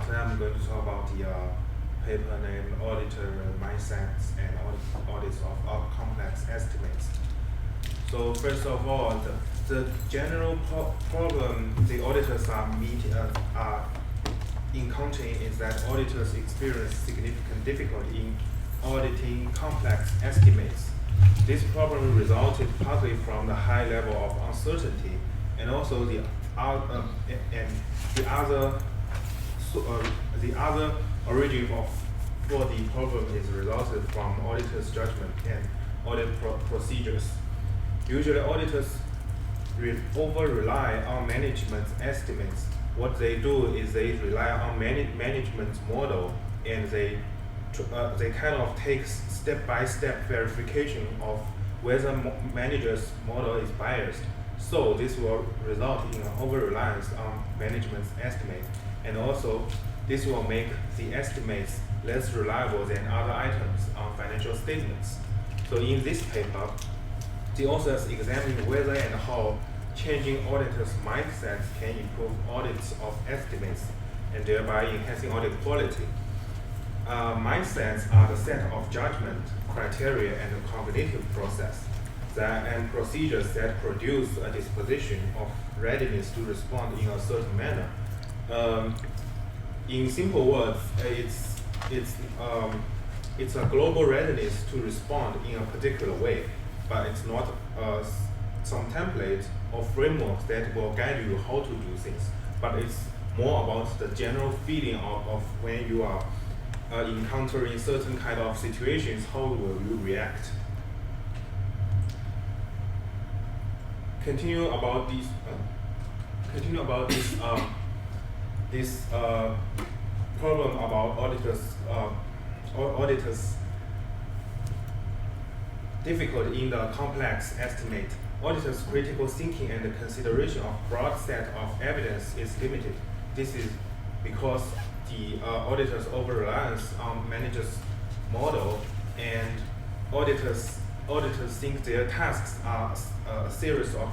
today I'm going to talk about the paper named Auditor Mindsets and Audits of Complex Estimates. So first of all, the general problem the auditors are encountering is that auditors experience significant difficulty in auditing complex estimates. This problem resulted partly from the high level of uncertainty, and also the other origin for the problem is resulted from auditors' judgment and audit procedures. Usually, auditors over-rely on management's estimates. What they do is they rely on management's model, and they kind of take step-by-step verification of whether manager's model is biased. So this will result in an over-reliance on management's estimate, and also this will make the estimates less reliable than other items on financial statements. So in this paper, the authors examine whether and how changing auditors' mindsets can improve audits of estimates and thereby enhancing audit quality. Mindsets are the set of judgment, criteria, and cognitive process and procedures that produce a disposition of readiness to respond in a certain manner. In simple words, it's a global readiness to respond in a particular way, but it's not some template or framework that will guide you how to do things, but it's more about the general feeling of when you are encountering certain kind of situations, how will you react? Continue about this problem about auditors' difficulty in the complex estimate. Auditors' critical thinking and the consideration of broad set of evidence is limited. This is because the auditors' over-reliance on manager's model, and auditors think their tasks are a series of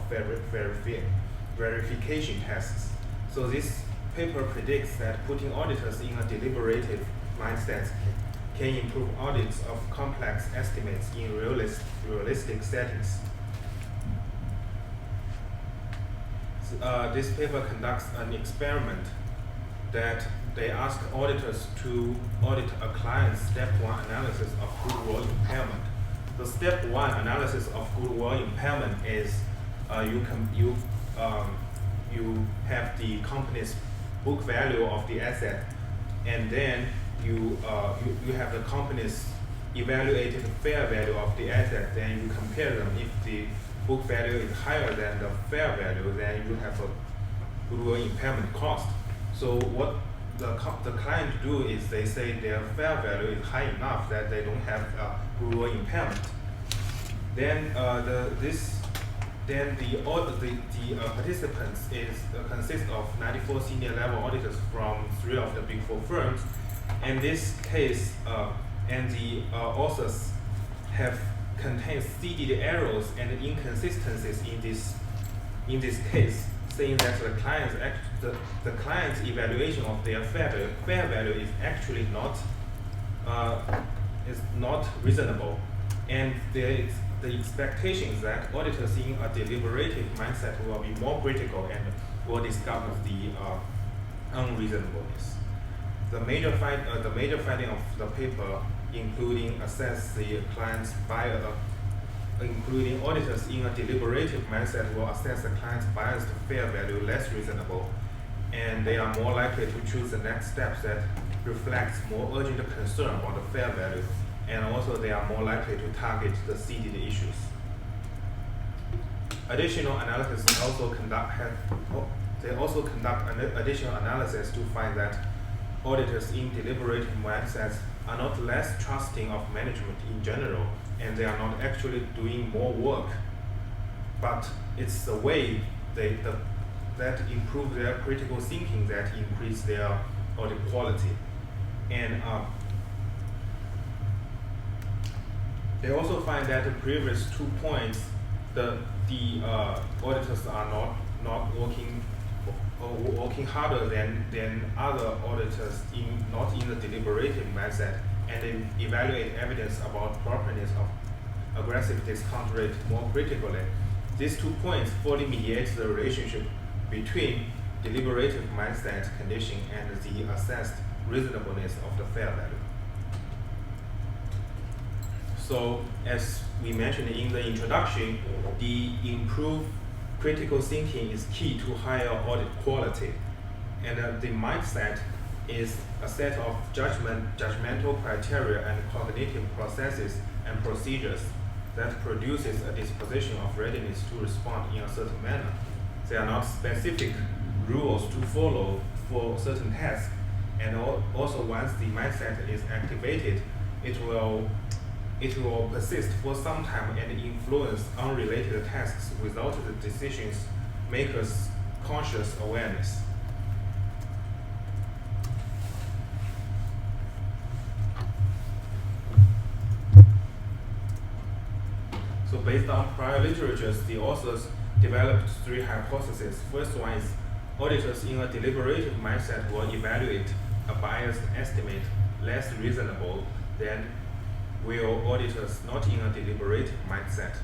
verification tasks. So this paper predicts that putting auditors in a deliberative mindset can improve audits of complex estimates in realistic settings. This paper conducts an experiment that they ask auditors to audit a client's step 1 analysis of goodwill impairment. The step 1 analysis of goodwill impairment is you have the company's book value of the asset, and then you have the company's evaluated fair value of the asset. Then you compare them. If the book value is higher than the fair value, then you have a goodwill impairment cost. So what the client do is they say their fair value is high enough that they don't have a goodwill impairment. Then the participants consist of 94 senior level auditors from 3 of the Big 4 firms. In this case, and the authors have contained seeded errors and inconsistencies in this case, saying that the client's evaluation of their fair value is actually not reasonable, and the expectation is that auditors in a deliberative mindset will be more critical and will discover the unreasonableness. The major finding of the paper, including assess the client's bias, including auditors in a deliberative mindset will assess the client's biased fair value less reasonable, and they are more likely to choose the next steps that reflects more urgent concern about the fair value, and also they are more likely to target the seeded issues. Additional analysis they also conduct an additional analysis to find that auditors in deliberative mindsets are not less trusting of management in general, and they are not actually doing more work, but it's the way that improve their critical thinking that increase their audit quality. And they also find that the previous 2 points, the auditors are not working working harder than other auditors not in the deliberative mindset, and they evaluate evidence about properties of aggressive discount rate more critically. These 2 points fully mediate the relationship between deliberative mindset condition and the assessed reasonableness of the fair value. So, as we mentioned in the introduction, the improved critical thinking is key to higher audit quality, and the mindset is a set of judgmental criteria and cognitive processes and procedures that produces a disposition of readiness to respond in a certain manner. They are not specific rules to follow for certain tasks, and also once the mindset is activated, it will persist for some time and influence unrelated tasks without the decision maker's conscious awareness. So based on prior literatures, the authors developed 3 hypotheses. First one is auditors in a deliberative mindset will evaluate a biased estimate less reasonable than will auditors not in a deliberative mindset.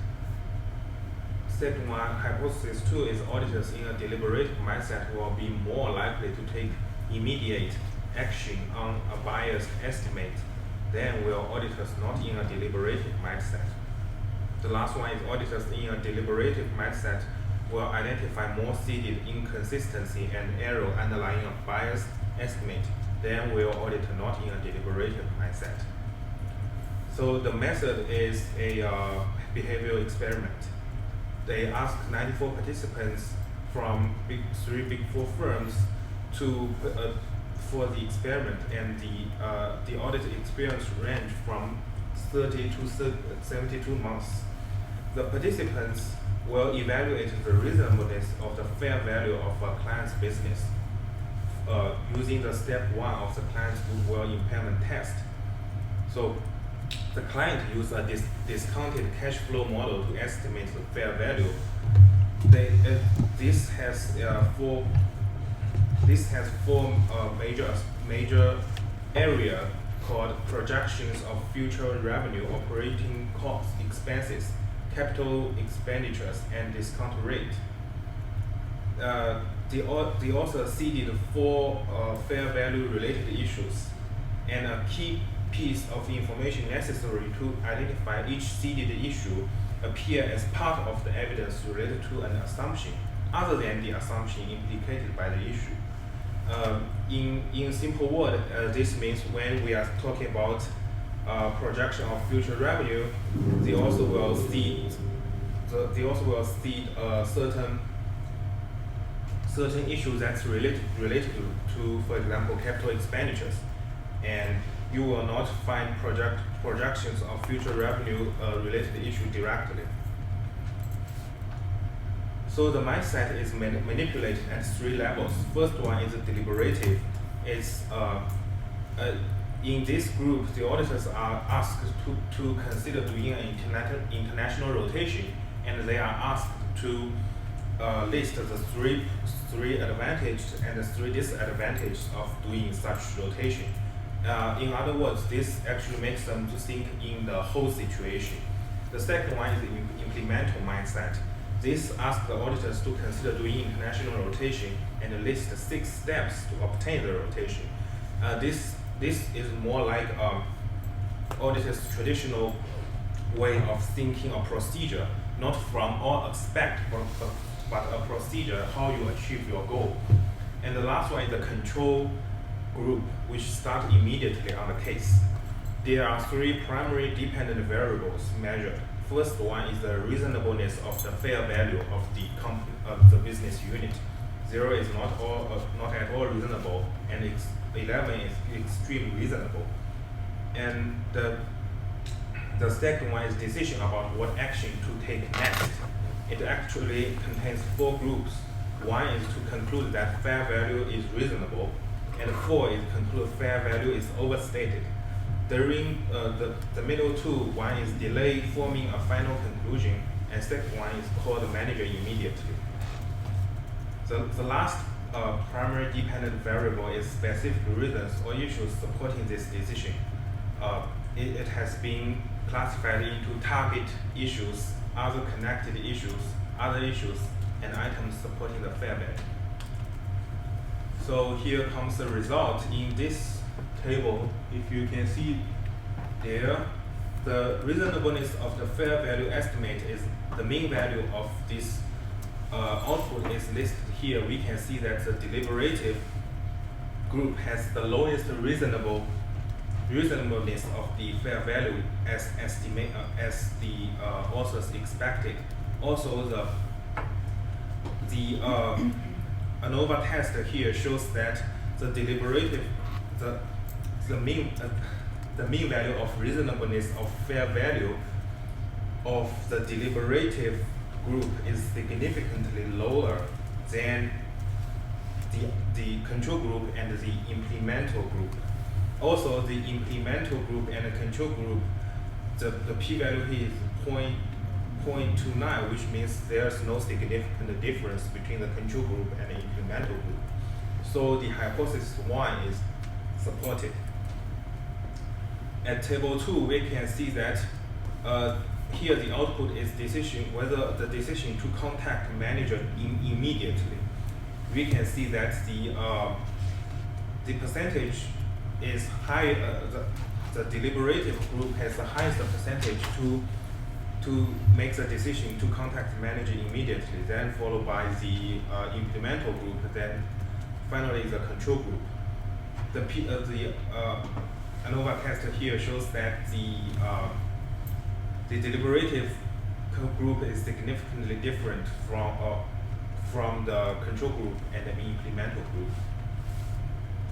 Second one, hypothesis 2 is auditors in a deliberative mindset will be more likely to take immediate action on a biased estimate than will auditors not in a deliberative mindset. The last one is auditors in a deliberative mindset will identify more seeded inconsistency and error underlying a biased estimate than will auditor not in a deliberative mindset. So the method is a behavioral experiment. They asked 94 participants from 3 Big Four firms for the experiment, and the audit experience ranged from 30 to 72 months. The participants will evaluate the reasonableness of the fair value of a client's business using the step 1 of the client's goodwill impairment test. So the client used a discounted cash flow model to estimate the fair value. This has four major area called projections of future revenue, operating costs, expenses, capital expenditures, and discount rate. The author seeded 4 fair value related issues, and a key piece of information necessary to identify each seeded issue appear as part of the evidence related to an assumption other than the assumption implicated by the issue. In simple word, this means when we are talking about projection of future revenue, they also will seed certain issues that's related to, for example, capital expenditures, and you will not find projections of future revenue related issue directly. So the mindset is manipulated at 3 levels. First one is deliberative. It's in this group, the auditors are asked to consider doing an international rotation, and they are asked to list the three advantages and the 3 disadvantages of doing such rotation. In other words, this actually makes them to think in the whole situation. The second one is the implemental mindset. This asks the auditors to consider doing international rotation and list 6 steps to obtain the rotation. This is more like auditors' traditional way of thinking a procedure, not from all aspects, but a procedure how you achieve your goal. And the last one is the control group, which start immediately on the case. There are 3 primary dependent variables measured. First one is the reasonableness of the fair value of the business unit. 0 is not at all reasonable, and 11 is extremely reasonable. And the second one is decision about what action to take next. It actually contains 4 groups. 1 is to conclude that fair value is reasonable, and 4 is conclude fair value is overstated. During the middle 2, 1 is delay forming a final conclusion, and second one is call the manager immediately. The last primary dependent variable is specific reasons or issues supporting this decision. It has been classified into target issues, other connected issues, other issues, and items supporting the fair value. So here comes the result in this table. If you can see there, the reasonableness of the fair value estimate is the mean value of this output is listed here. We can see that the deliberative group has the lowest reasonableness of the fair value as the authors expected. Also, the ANOVA test here shows that the deliberative the mean value of reasonableness of fair value of the deliberative group is significantly lower than the control group and the implemental group. Also, the implemental group and the control group, the p-value here is 0.29, which means there's no significant difference between the control group and the implemental group. So the hypothesis 1 is supported. At table 2, we can see that here the output is whether the decision to contact manager immediately. We can see that the percentage is high. The deliberative group has the highest percentage to make the decision to contact manager immediately, then followed by the implemental group, then finally the control group. The ANOVA test here shows that the deliberative group is significantly different from the control group and the implemental group.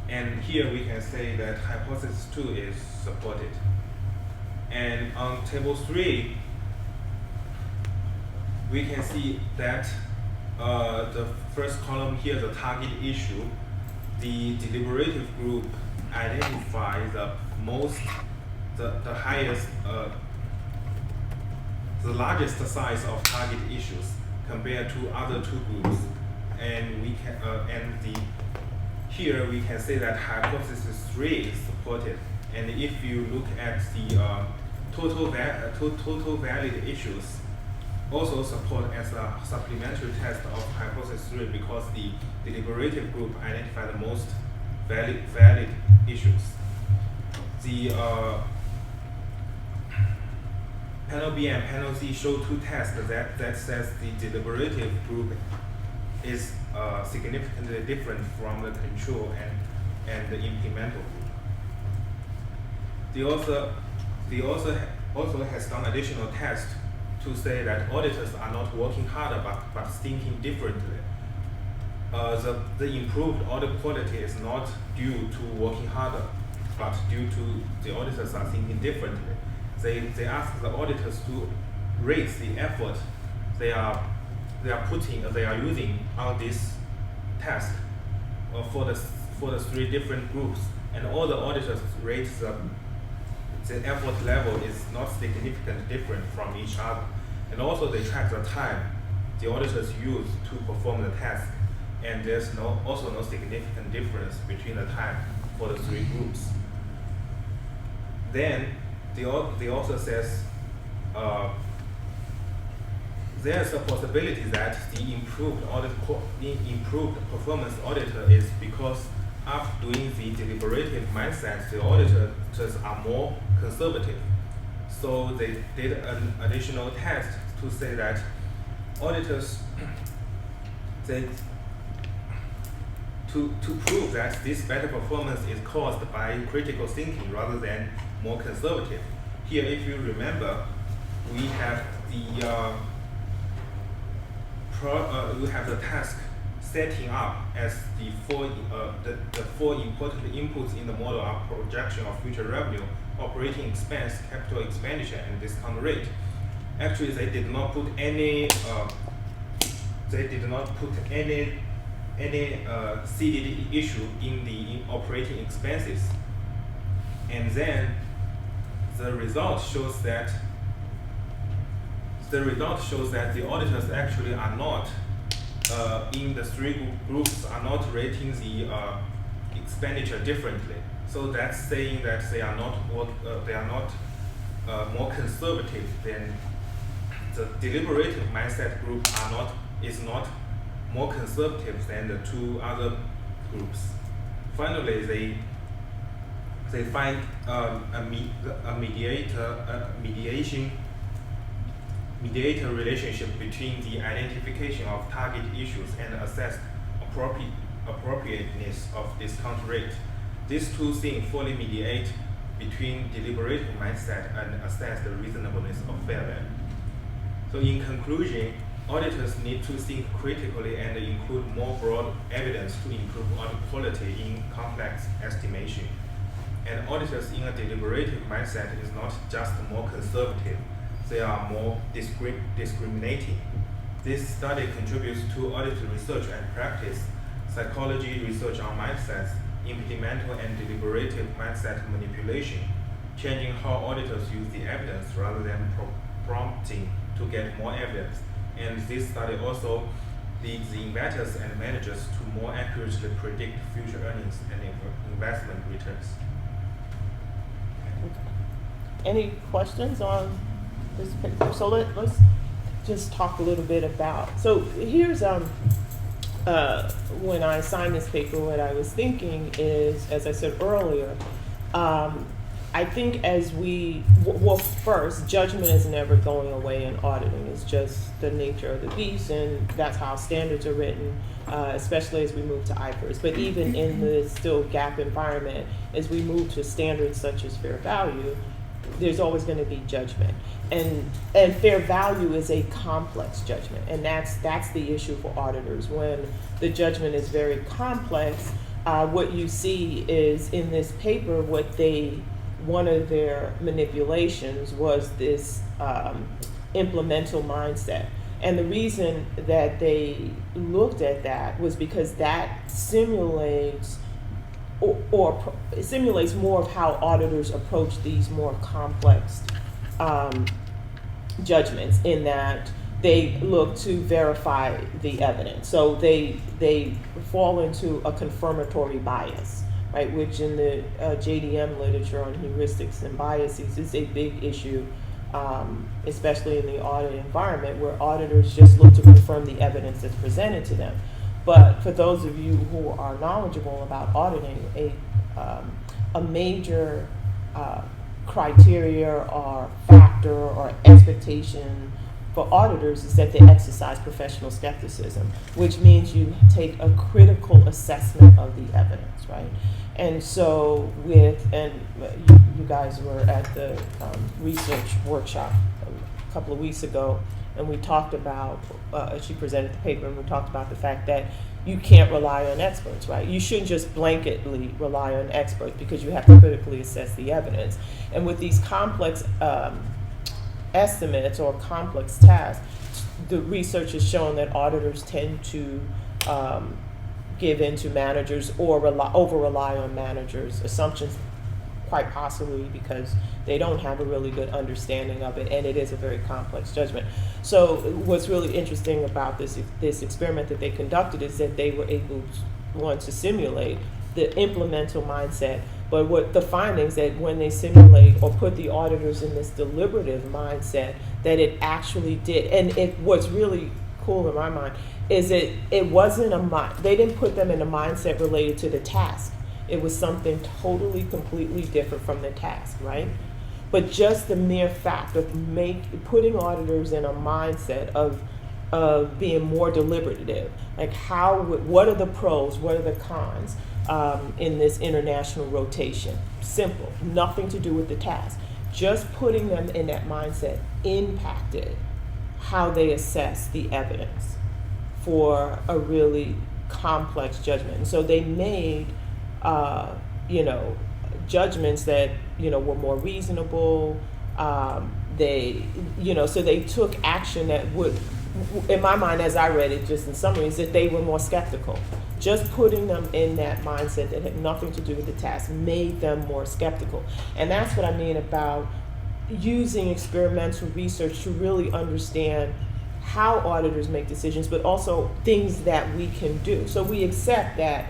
And here we can say that hypothesis 2 is supported. And on table 3, we can see that the first column here, the target issue, the deliberative group identifies the highest, the largest size of target issues compared to other two groups, and we can here we can say that hypothesis 3 is supported. And if you look at the total valid issues, also support as a supplementary test of hypothesis 3 because the deliberative group identified the most valid issues. The panel B and panel C show two tests that says the deliberative group is significantly different from the control and the implemental group. The author also has done additional tests to say that auditors are not working harder but thinking differently. The improved audit quality is not due to working harder, but due to the auditors are thinking differently. They ask the auditors to raise the effort they are using on this task for the three different groups, and all the auditors rate the effort level is not significantly different from each other. And also they track the time the auditors use to perform the task, and there's also no significant difference between the time for the three groups. Then the author says there's a possibility that the improved performance auditor is because after doing the deliberative mindset, the auditors are more conservative. So they did an additional test to say that auditors, to prove that this better performance is caused by critical thinking rather than more conservative. Here, if you remember, we have the task setting up as the four important inputs in the model are projection of future revenue, operating expense, capital expenditure, and discount rate. Actually, they did not put any CDD issue in the operating expenses. And then the result shows that the auditors actually are not in the three groups are not rating the expenditure differently. So that's saying that they are not more conservative than the deliberative mindset group is not more conservative than the two other groups. Finally, they find a mediator relationship between the identification of target issues and assessed appropriateness of discount rate. These two things fully mediate between deliberative mindset and assess the reasonableness of fair value. So in conclusion, auditors need to think critically and include more broad evidence to improve audit quality in complex estimation. And auditors in a deliberative mindset is not just more conservative, they are more discriminating. This study contributes to audit research and practice, psychology research on mindsets, implemental and deliberative mindset manipulation, changing how auditors use the evidence rather than prompting to get more evidence. And this study also leads the investors and managers to more accurately predict future earnings and investment returns. Any questions on this paper? So let's just talk a little bit about, so here's when I signed this paper, what I was thinking is, as I said earlier, I think well, first, judgment is never going away in auditing. It's just the nature of the beast, and that's how standards are written, especially as we move to IFRS. But even in the still GAAP environment, as we move to standards such as fair value, there's always going to be judgment. And fair value is a complex judgment, and that's the issue for auditors. When the judgment is very complex, what you see is in this paper, one of their manipulations was this implemental mindset. And the reason that they looked at that was because that simulates or simulates more of how auditors approach these more complex judgments, in that they look to verify the evidence. So they fall into a confirmatory bias, right, which in the JDM literature on heuristics and biases is a big issue, especially in the audit environment, where auditors just look to confirm the evidence that's presented to them. But for those of you who are knowledgeable about auditing, a major criteria or factor or expectation for auditors is that they exercise professional skepticism, which means you take a critical assessment of the evidence, right? And so you guys were at the research workshop a couple of weeks ago, and we talked about, she presented the paper, and we talked about the fact that you can't rely on experts, right? You shouldn't just blanketly rely on experts, because you have to critically assess the evidence. And with these complex estimates or complex tasks, the research has shown that auditors tend to give in to managers or over-rely on managers' assumptions, quite possibly because they don't have a really good understanding of it, and it is a very complex judgment. So what's really interesting about this experiment that they conducted is that they were able to simulate the implemental mindset, but what the findings that when they simulate or put the auditors in this deliberative mindset, that it actually did. And what's really cool in my mind is it wasn't they didn't put them in a mindset related to the task. It was something totally, completely different from the task, right? But just the mere fact of putting auditors in a mindset of being more deliberative, like what are the pros, what are the cons in this international rotation? Simple, nothing to do with the task. Just putting them in that mindset impacted how they assess the evidence for a really complex judgment. And so they made judgments that, were more reasonable. So they took action that would, in my mind, as I read it, just in summary, is that they were more skeptical. Just putting them in that mindset that had nothing to do with the task made them more skeptical. And that's what I mean about using experimental research to really understand how auditors make decisions, but also things that we can do. So we accept that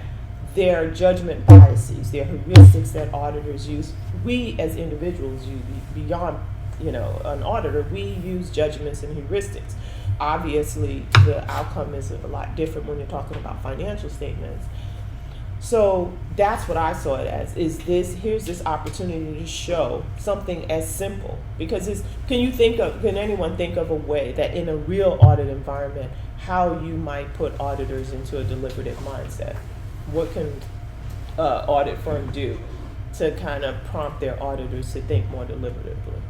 there are judgment biases, there are heuristics that auditors use. We as individuals use, beyond an auditor, we use judgments and heuristics. Obviously, the outcome is a lot different when you're talking about financial statements. So that's what I saw it as, here's this opportunity to show something as simple, because can anyone think of a way that in a real audit environment, how you might put auditors into a deliberative mindset? What can an audit firm do to kind of prompt their auditors to think more deliberatively?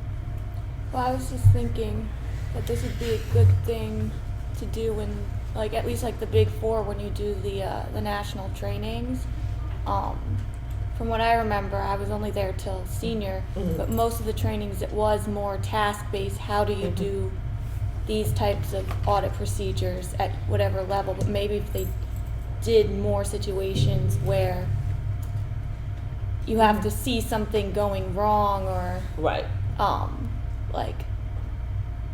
Well, I was just thinking that this would be a good thing to do when, like, at least like the Big Four, when you do the national trainings. From what I remember, I was only there till senior, but most of the trainings, it was more task-based. How do you do these types of audit procedures at whatever level? But maybe if they did more situations where you have to see something going wrong, or Right. like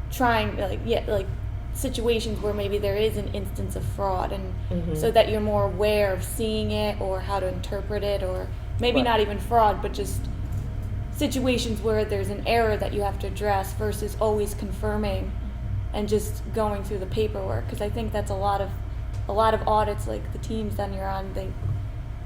trying, like situations where maybe there is an instance of fraud, and so that you're more aware of seeing it or how to interpret it, or maybe Right. not even fraud, but just situations where there's an error that you have to address versus always confirming and just going through the paperwork. Because I think that's a lot of audits, like the teams that you're on,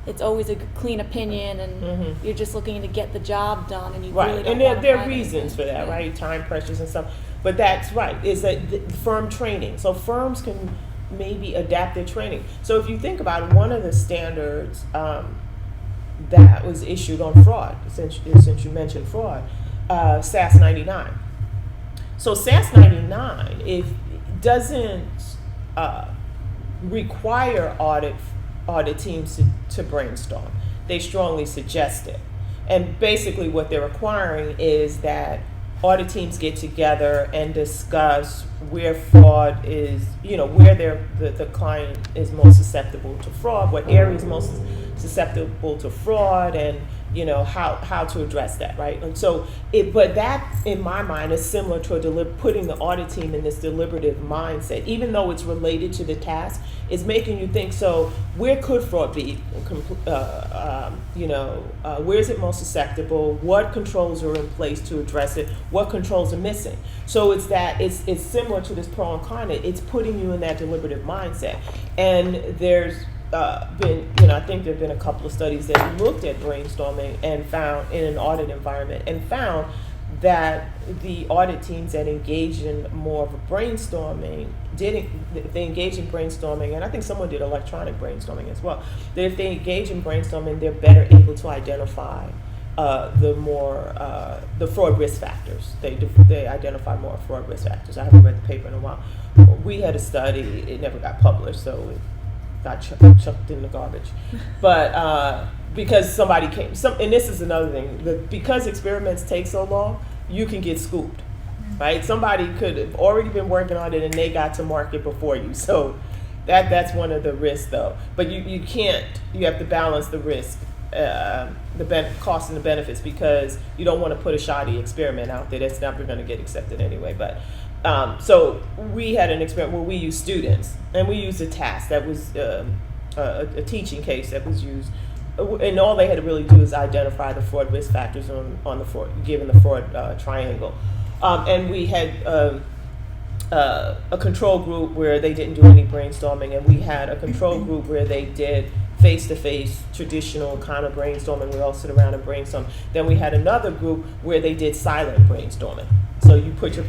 it's always a clean opinion, and you're just looking to get the job done, and you Right, really don't and want there to are reasons for that, Yeah. right? Time pressures and stuff. But that's right, is that the firm training. So firms can maybe adapt their training. So if you think about it, one of the standards that was issued on fraud, since you mentioned fraud, SAS 99. So SAS 99, if doesn't require audit teams to brainstorm. They strongly suggest it. And basically what they're requiring is that audit teams get together and discuss where fraud is, where the client is most susceptible to fraud, what areas most susceptible to fraud, and how to address that, right? And so but that in my mind is similar to putting the audit team in this deliberative mindset, even though it's related to the task. It's making you think, so where could fraud be? Where is it most susceptible? What controls are in place to address it? What controls are missing? So it's similar to this pro and con. It's putting you in that deliberative mindset. And there's been, I think there have been a couple of studies that looked at brainstorming and found in an audit environment, and found that the audit teams that engaged in more of a brainstorming, they engage in brainstorming, and I think someone did electronic brainstorming as well, that if they engage in brainstorming, they're better able to identify the fraud risk factors. They identify more fraud risk factors. I haven't read the paper in a while. We had a study, it never got published, so it got chucked in the garbage. But because somebody came, and this is another thing, because experiments take so long, you can get scooped, right? Somebody could have already been working on it and they got to market before you. So that's one of the risks, though. But you can't, you have to balance the risk, the cost and the benefits, because you don't want to put a shoddy experiment out there that's never going to get accepted anyway. But so we had an experiment where we used students, and we used a task that was a teaching case that was used, and all they had to really do is identify the fraud risk factors on the fraud, given the fraud triangle. And we had a control group where they didn't do any brainstorming, and we had a control group where they did face-to-face traditional kind of brainstorming. We all sit around and brainstorm. Then we had another group where they did silent brainstorming. So you put your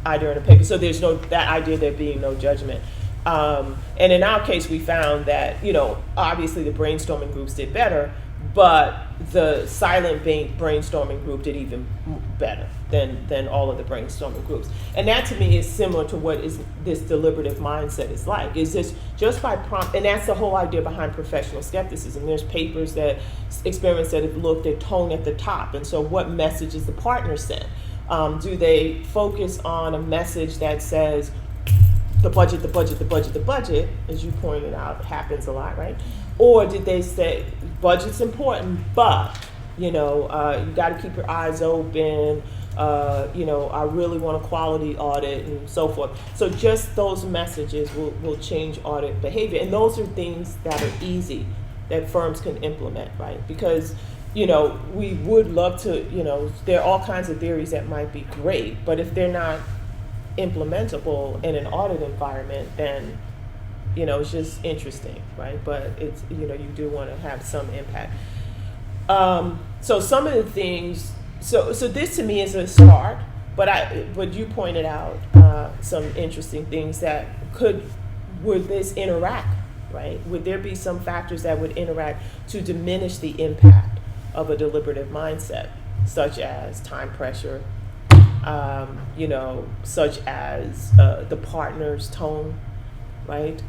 idea in a paper. So there's that idea there being no judgment. And in our case, we found that, obviously the brainstorming groups did better, but the silent brainstorming group did even better than all of the brainstorming groups. And that to me is similar to what is this deliberative mindset is like. Is this just by prompt, and that's the whole idea behind professional skepticism. There's experiments that have looked at tone at the top. And so what message is the partner send? Do they focus on a message that says, the budget, as you pointed out, happens a lot, right? Or did they say, budget's important, but, you got to keep your eyes open, I really want a quality audit and so forth. So just those messages will change audit behavior. And those are things that are easy that firms can implement, right? Because, we would love to, there are all kinds of theories that might be great, but if they're not implementable in an audit environment, then, it's just interesting, right? But it's, you do want to have some impact. So some of the things, so this to me is a start, but you pointed out some interesting things that would this interact, right? Would there be some factors that would interact to diminish the impact of a deliberative mindset, such as time pressure, such as the partner's tone, right?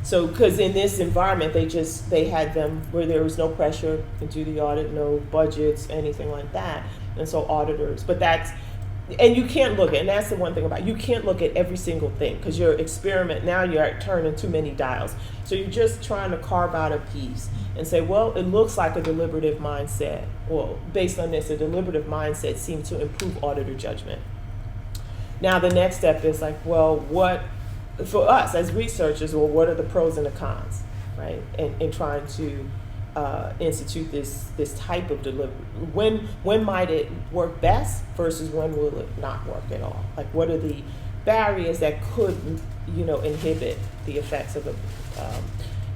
So, because in this environment, they had them where there was no pressure to do the audit, no budgets, anything like that. And so auditors, and you can't look at, and that's the one thing about, you can't look at every single thing because you're turning too many dials. So you're just trying to carve out a piece and say, well, it looks like a deliberative mindset. Well, based on this, a deliberative mindset seems to improve auditor judgment. Now the next step is like, well, for us as researchers, what are the pros and the cons, right? In trying to institute this type of delivery. When might it work best versus when will it not work at all? Like, what are the barriers that could, inhibit the effects of a,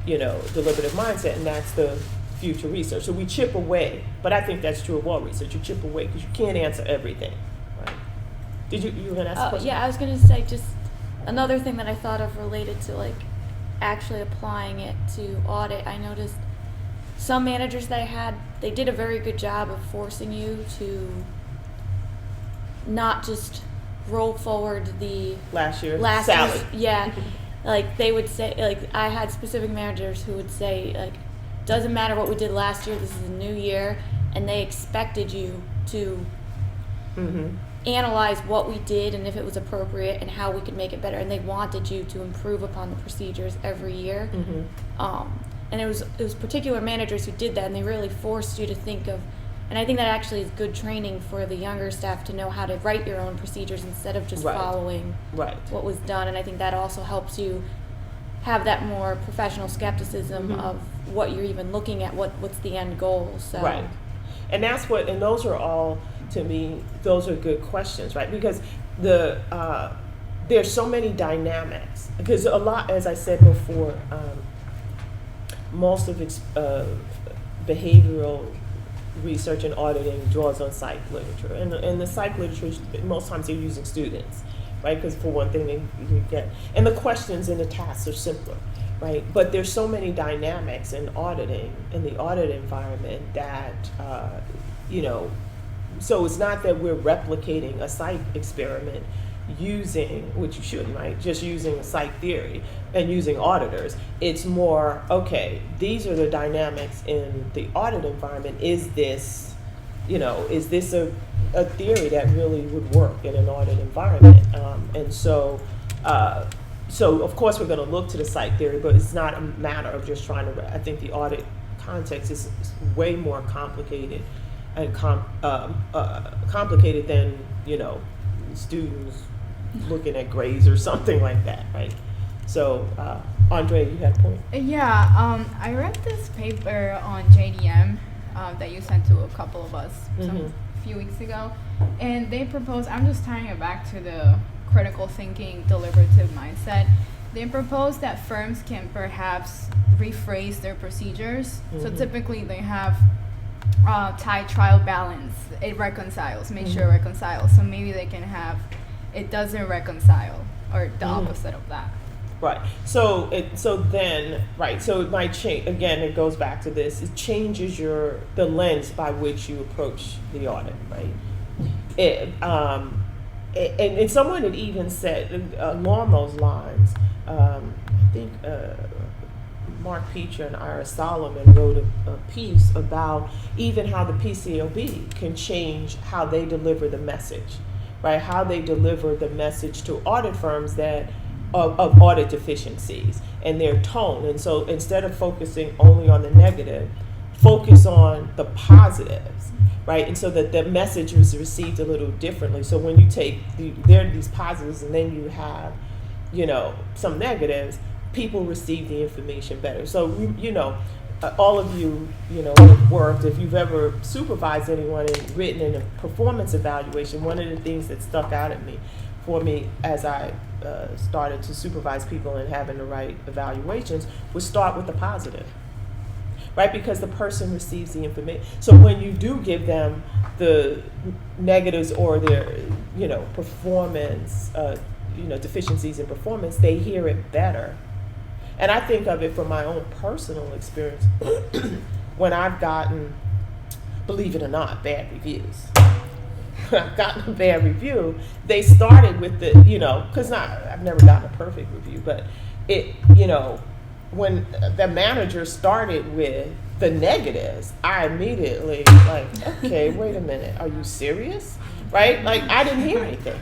deliberative mindset? And that's the future research. So we chip away, but I think that's true of all research. You chip away because you can't answer everything, right? You were gonna ask a question? Yeah, I was gonna say just another thing that I thought of related to like actually applying it to audit. I noticed some managers that I had, they did a very good job of forcing you to not just roll forward the last year's salary. Yeah, like they would say, like I had specific managers who would say, like, doesn't matter what we did last year, this is a new year, and they expected you to analyze what we did and if it was appropriate and how we could make it better, and they wanted you to improve upon the procedures every year. And it was particular managers who did that, and they really forced you to think of, and I think that actually is good training for the younger staff to know how to write your own procedures instead of just following what was done. And I think that also helps you have that more professional skepticism of what you're even looking at, what's the end goal. So. Right. And and those are all, to me, those are good questions, right? Because there's so many dynamics. Because a lot, as I said before, most of behavioral research and auditing draws on psych literature, and the psych literature, most times they're using students, right? Because for one thing, you get, and the questions and the tasks are simpler, right? But there's so many dynamics in auditing, in the audit environment that, so it's not that we're replicating a psych experiment using, which you shouldn't, right? Just using a psych theory and using auditors. It's more, okay, these are the dynamics in the audit environment. Is this a theory that really would work in an audit environment? And so of course we're going to look to the psych theory, but it's not a matter of just trying to, I think the audit context is way more complicated and complicated than, students looking at grades or something like that, right? So, Andre, you had a point? Yeah, I read this paper on JDM that you sent to a couple of us a few weeks ago, and they proposed, I'm just tying it back to the critical thinking, deliberative mindset. They proposed that firms can perhaps rephrase their procedures. So typically they have tie trial balance, it reconciles, make sure it reconciles. So maybe they can have it doesn't reconcile, or the opposite of that. Right. So it might change. Again, it goes back to this. It changes the lens by which you approach the audit, right? And someone had even said along those lines. I think Mark Peacher and Ira Solomon wrote a piece about even how the PCOB can change how they deliver the message, right? How they deliver the message to audit firms of audit deficiencies and their tone. And so instead of focusing only on the negative, focus on the positives, right? And so that the message was received a little differently. So when you take there are these positives and then you have, some negatives, people receive the information better. So all of you, have worked. If you've ever supervised anyone and written in a performance evaluation, one of the things that stuck out at me for me as I started to supervise people and having to write evaluations was start with the positive, right? Because the person receives the information. So when you do give them the negatives or their, performance, deficiencies in performance, they hear it better. And I think of it from my own personal experience when I've gotten, believe it or not, bad reviews. When I've gotten a bad review, they started with the, because I've never gotten a perfect review, but it, when the manager started with the negatives, I immediately okay, wait a minute, are you serious? Right? Like, I didn't hear anything.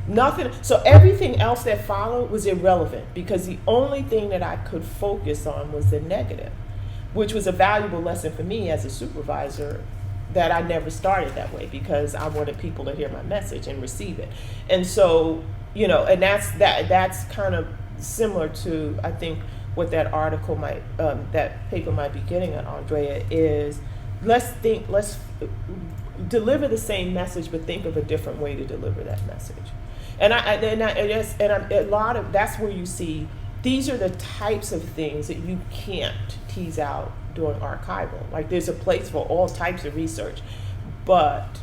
Nothing. So everything else that followed was irrelevant because the only thing that I could focus on was the negative, which was a valuable lesson for me as a supervisor that I never started that way because I wanted people to hear my message and receive it. And so, and that's kind of similar to, I think, what that article might, that paper might be getting at, Andrea, is let's deliver the same message, but think of a different way to deliver that message. And a lot of that's where you see these are the types of things that you can't tease out during archival. Like, there's a place for all types of research, but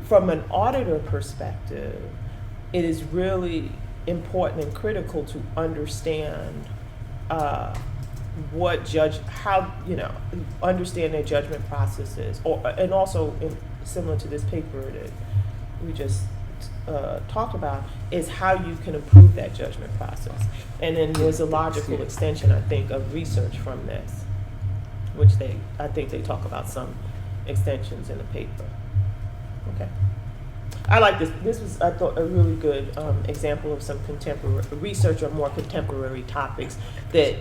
from an auditor perspective, it is really important and critical to understand understand their judgment processes, and also similar to this paper that we just talked about, is how you can improve that judgment process. And then there's a logical extension, I think, of research from this, which I think they talk about some extensions in the paper. Okay. I like this. This was, I thought, a really good example of some contemporary research on more contemporary topics that,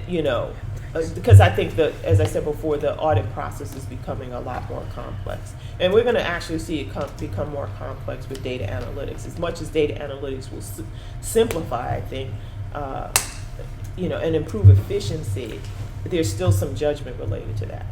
because I think that, as I said before, the audit process is becoming a lot more complex. And we're going to actually see it become more complex with data analytics. As much as data analytics will simplify, I think, and improve efficiency, there's still some judgment related to that.